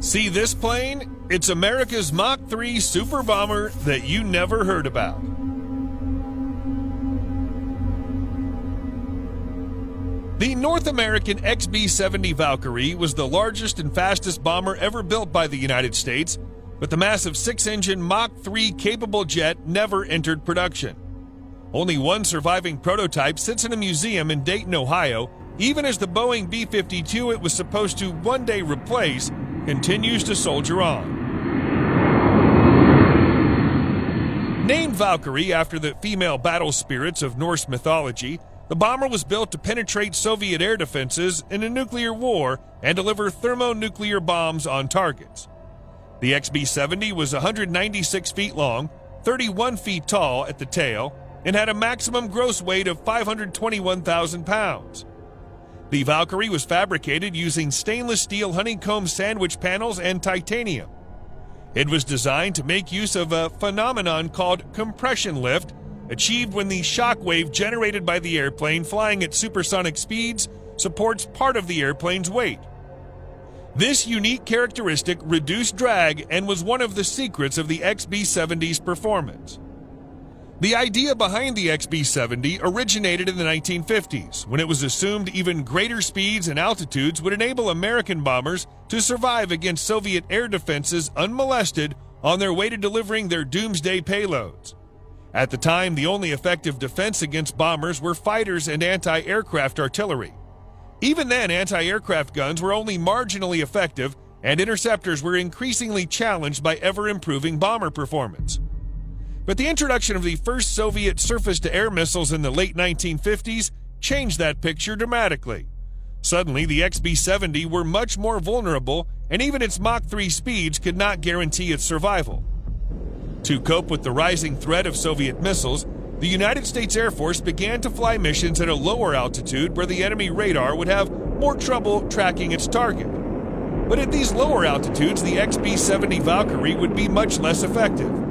See this plane? It's America's Mach 3 super bomber that you never heard about. The North American XB-70 Valkyrie was the largest and fastest bomber ever built by the United States, but the massive 6-engine Mach 3 capable jet never entered production. Only one surviving prototype sits in a museum in Dayton, Ohio, even as the Boeing B-52 it was supposed to one day replace continues to soldier on. Named Valkyrie after the female battle spirits of Norse mythology, the bomber was built to penetrate Soviet air defenses in a nuclear war and deliver thermonuclear bombs on targets. The XB-70 was 196 feet long, 31 feet tall at the tail, and had a maximum gross weight of 521,000 pounds. The Valkyrie was fabricated using stainless steel honeycomb sandwich panels and titanium. It was designed to make use of a phenomenon called compression lift, achieved when the shock wave generated by the airplane flying at supersonic speeds supports part of the airplane's weight. This unique characteristic reduced drag and was one of the secrets of the XB-70's performance. The idea behind the XB-70 originated in the 1950s, when it was assumed even greater speeds and altitudes would enable American bombers to survive against Soviet air defenses unmolested on their way to delivering their doomsday payloads. At the time, the only effective defense against bombers were fighters and anti-aircraft artillery. Even then, anti-aircraft guns were only marginally effective, and interceptors were increasingly challenged by ever-improving bomber performance. But the introduction of the first Soviet surface-to-air missiles in the late 1950s changed that picture dramatically. Suddenly, the XB-70 were much more vulnerable, and even its Mach 3 speeds could not guarantee its survival. To cope with the rising threat of Soviet missiles, the United States Air Force began to fly missions at a lower altitude where the enemy radar would have more trouble tracking its target. But at these lower altitudes, the XB-70 Valkyrie would be much less effective.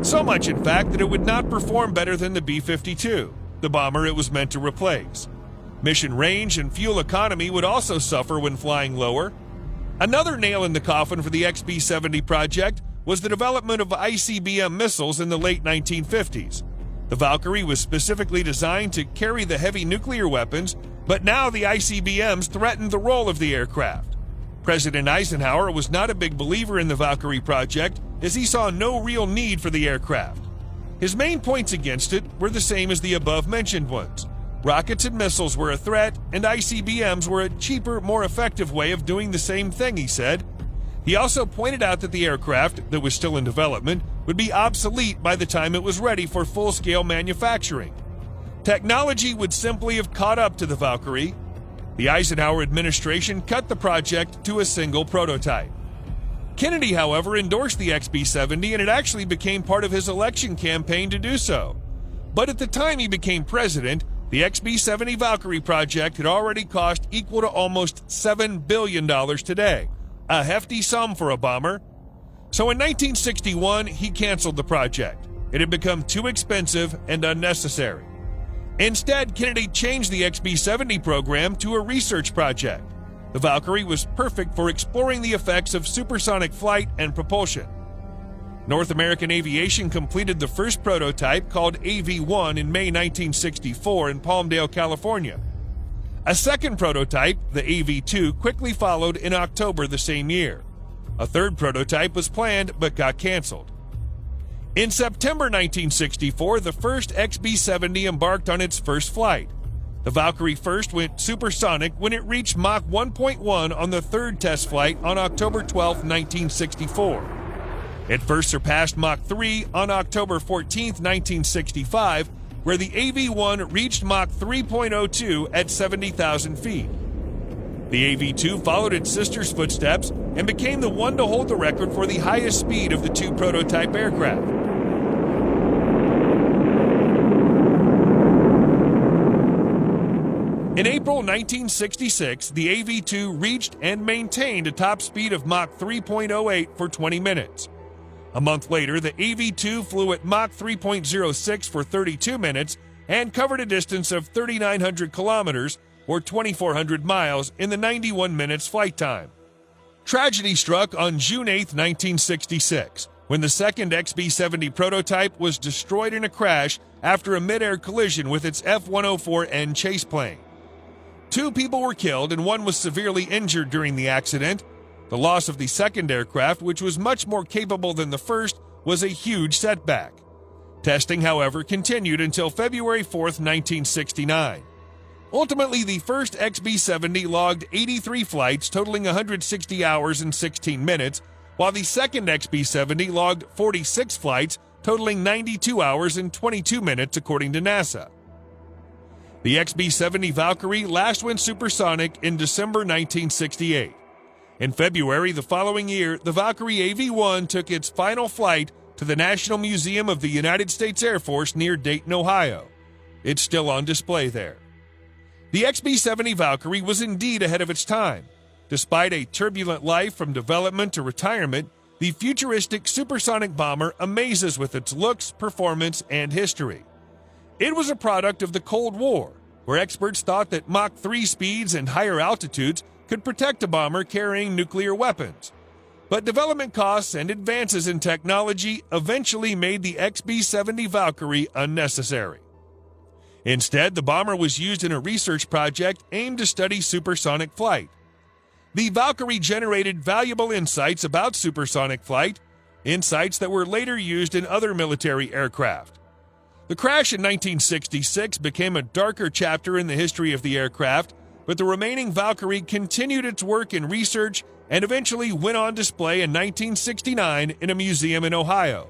So much, in fact, that it would not perform better than the B-52, the bomber it was meant to replace. Mission range and fuel economy would also suffer when flying lower. Another nail in the coffin for the XB-70 project was the development of ICBM missiles in the late 1950s. The Valkyrie was specifically designed to carry the heavy nuclear weapons, but now the ICBMs threatened the role of the aircraft. President Eisenhower was not a big believer in the Valkyrie project, as he saw no real need for the aircraft. His main points against it were the same as the above-mentioned ones. Rockets and missiles were a threat, and ICBMs were a cheaper, more effective way of doing the same thing, he said. He also pointed out that the aircraft, that was still in development, would be obsolete by the time it was ready for full-scale manufacturing. Technology would simply have caught up to the Valkyrie. The Eisenhower administration cut the project to a single prototype. Kennedy, however, endorsed the XB-70, and it actually became part of his election campaign to do so. But at the time he became president, the XB-70 Valkyrie project had already cost equal to almost $7 billion today, a hefty sum for a bomber. So in 1961, he canceled the project. It had become too expensive and unnecessary. Instead, Kennedy changed the XB-70 program to a research project. The Valkyrie was perfect for exploring the effects of supersonic flight and propulsion. North American Aviation completed the first prototype, called AV-1, in May 1964 in Palmdale, California. A second prototype, the AV-2, quickly followed in October the same year. A third prototype was planned but got canceled. In September 1964, the first XB-70 embarked on its first flight. The Valkyrie first went supersonic when it reached Mach 1.1 on the third test flight on October 12, 1964. It first surpassed Mach 3 on October 14, 1965, where the AV-1 reached Mach 3.02 at 70,000 feet. The AV-2 followed its sister's footsteps and became the one to hold the record for the highest speed of the two prototype aircraft. In April 1966, the AV-2 reached and maintained a top speed of Mach 3.08 for 20 minutes. A month later, the AV-2 flew at Mach 3.06 for 32 minutes and covered a distance of 3,900 kilometers, or 2,400 miles, in the 91 minutes flight time. Tragedy struck on June 8, 1966, when the second XB-70 prototype was destroyed in a crash after a mid-air collision with its F-104N chase plane. 2 people were killed and 1 was severely injured during the accident. The loss of the second aircraft, which was much more capable than the first, was a huge setback. Testing, however, continued until February 4, 1969. Ultimately, the first XB-70 logged 83 flights totaling 160 hours and 16 minutes, while the second XB-70 logged 46 flights totaling 92 hours and 22 minutes, according to NASA. The XB-70 Valkyrie last went supersonic in December 1968. In February the following year, the Valkyrie AV-1 took its final flight to the National Museum of the United States Air Force near Dayton, Ohio. It's still on display there. The XB-70 Valkyrie was indeed ahead of its time. Despite a turbulent life from development to retirement, the futuristic supersonic bomber amazes with its looks, performance, and history. It was a product of the Cold War, where experts thought that Mach 3 speeds and higher altitudes could protect a bomber carrying nuclear weapons. But development costs and advances in technology eventually made the XB-70 Valkyrie unnecessary. Instead, the bomber was used in a research project aimed to study supersonic flight. The Valkyrie generated valuable insights about supersonic flight, insights that were later used in other military aircraft. The crash in 1966 became a darker chapter in the history of the aircraft, but the remaining Valkyrie continued its work in research and eventually went on display in 1969 in a museum in Ohio.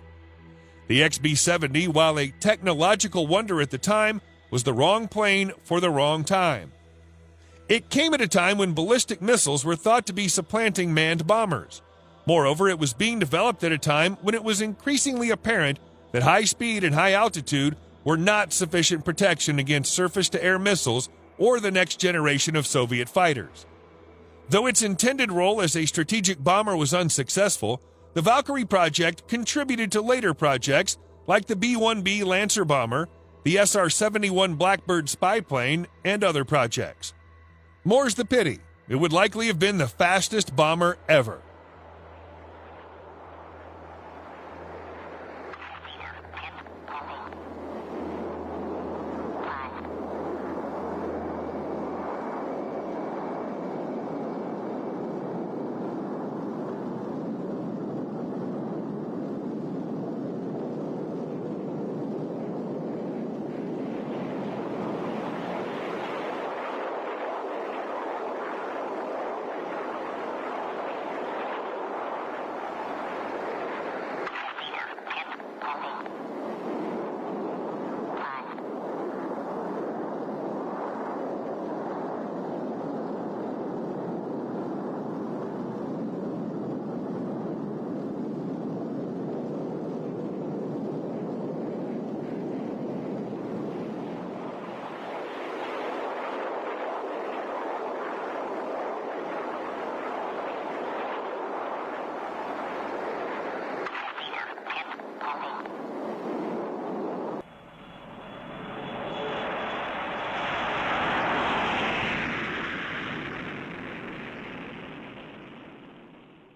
The XB-70, while a technological wonder at the time, was the wrong plane for the wrong time. It came at a time when ballistic missiles were thought to be supplanting manned bombers. Moreover, it was being developed at a time when it was increasingly apparent that high speed and high altitude were not sufficient protection against surface-to-air missiles or the next generation of Soviet fighters. Though its intended role as a strategic bomber was unsuccessful, the Valkyrie project contributed to later projects like the B-1B Lancer bomber, the SR-71 Blackbird spy plane, and other projects. More's the pity. It would likely have been the fastest bomber ever.